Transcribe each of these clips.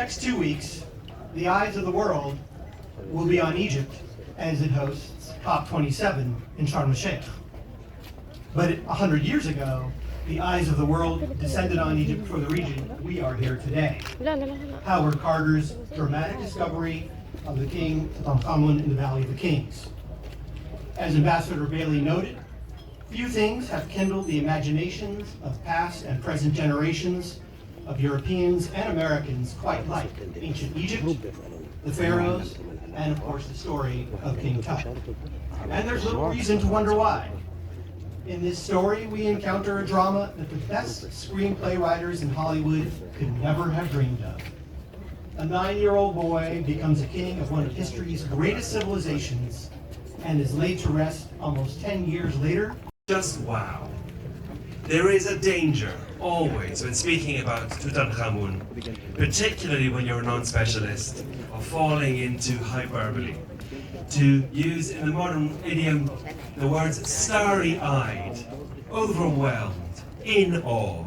next 2 weeks, the eyes of the world will be on Egypt as it hosts COP27 in Sharm el-Sheikh. But 100 years ago, the eyes of the world descended on Egypt for the region we are here today. Howard Carter's dramatic discovery of the king Tutankhamun in the Valley of the Kings. As Ambassador Bailey noted, few things have kindled the imaginations of past and present generations of Europeans and Americans quite like ancient Egypt, the pharaohs, and of course the story of King Tut. And there's little reason to wonder why. In this story, we encounter a drama that the best screenplay writers in Hollywood could never have dreamed of. A 9-year-old boy becomes a king of one of history's greatest civilizations and is laid to rest almost 10 years later. Just wow. There is a danger always when speaking about Tutankhamun, particularly when you're a non-specialist, of falling into hyperbole. To use in the modern idiom the words starry-eyed, overwhelmed, in awe.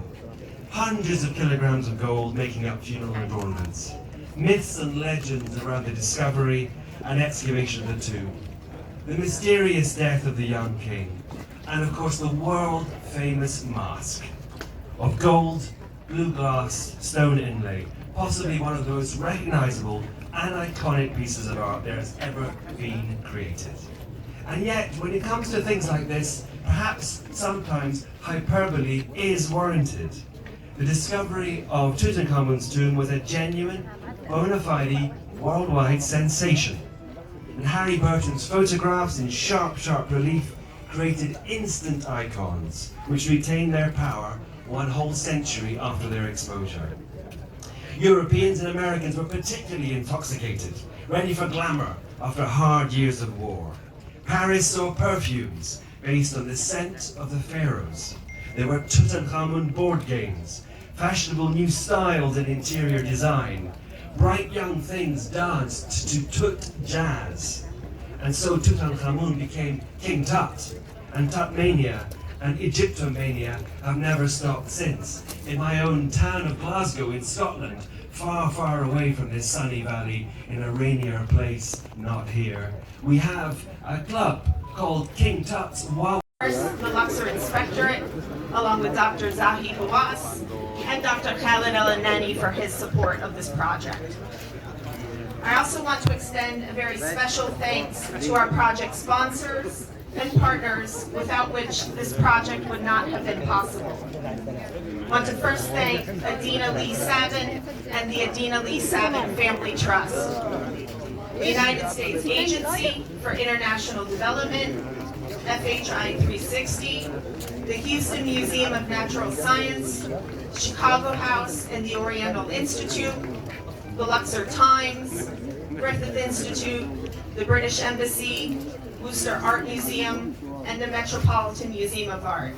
Hundreds of kilograms of gold making up funeral adornments. Myths and legends around the discovery and excavation of the tomb. The mysterious death of the young king. And of course the world-famous mask of gold, blue glass, stone inlay. Possibly one of the most recognizable and iconic pieces of art there has ever been created. And yet, when it comes to things like this, perhaps sometimes hyperbole is warranted. The discovery of Tutankhamun's tomb was a genuine, bona fide, worldwide sensation. And Harry Burton's photographs in sharp relief created instant icons, which retained their power one whole century after their exposure. Europeans and Americans were particularly intoxicated, ready for glamour after hard years of war. Paris saw perfumes based on the scent of the pharaohs. There were Tutankhamun board games, fashionable new styles in interior design. Bright young things danced to Tut jazz. And so Tutankhamun became King Tut, and Tutmania and Egyptomania have never stopped since. In my own town of Glasgow in Scotland, far away from this sunny valley, in a rainier place, not here, we have a club called King Tut's Wow. The Luxor Inspectorate, along with Dr. Zahi Hawass and Dr. Khalid El-Anani for his support of this project. I also want to extend a very special thanks to our project sponsors and partners, without which this project would not have been possible. I want to first thank Adina Lee Savin and the Adina Lee Savin Family Trust, the United States Agency for International Development, FHI 360, the Houston Museum of Natural Science, Chicago House and the Oriental Institute, the Luxor Times, Griffith Institute, the British Embassy, Worcester Art Museum, and the Metropolitan Museum of Art.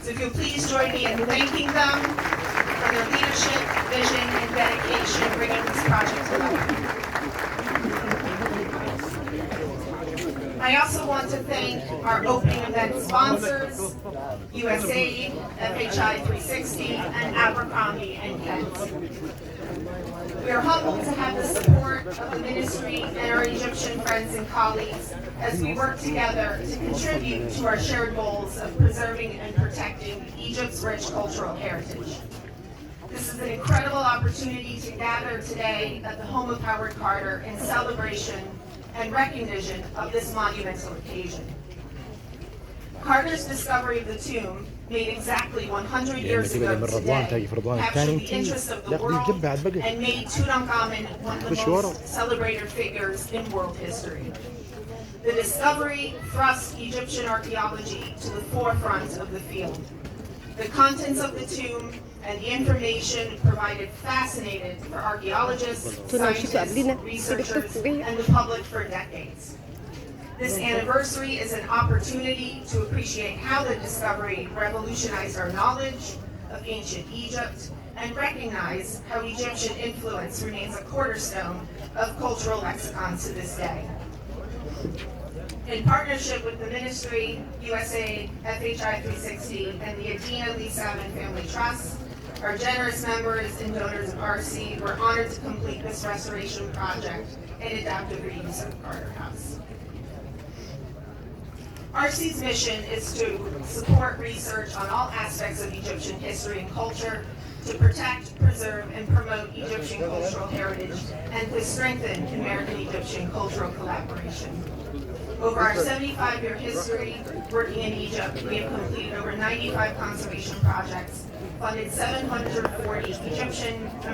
So if you'll please join me in thanking them for their leadership, vision, and dedication in bringing this project to life. I also want to thank our opening event sponsors, USAID, FHI 360, and Abercrombie & Kent. We are humbled to have the support of the ministry and our Egyptian friends and colleagues as we work together to contribute to our shared goals of preserving and protecting Egypt's rich cultural heritage. This is an incredible opportunity to gather today at the home of Howard Carter in celebration and recognition of this monumental occasion. Carter's discovery of the tomb, made exactly 100 years ago today, captured the interest of the world and made Tutankhamun one of the most celebrated figures in world history. The discovery thrust Egyptian archaeology to the forefront of the field. The contents of the tomb and the information provided fascinated for archaeologists, scientists, researchers, and the public for decades. This anniversary is an opportunity to appreciate how the discovery revolutionized our knowledge of ancient Egypt and recognize how Egyptian influence remains a cornerstone of cultural lexicon to this day. In partnership with the Ministry, USAID, FHI 360, and the Adina Lee Savin Family Trust, Our generous members and donors of RC were honored to complete this restoration project and adaptive reuse of Carter House. RC's mission is to support research on all aspects of Egyptian history and culture, to protect, preserve, and promote Egyptian cultural heritage, and to strengthen American-Egyptian cultural collaboration. Over our 75-year history working in Egypt, we have completed over 95 conservation projects, funded 740 Egyptian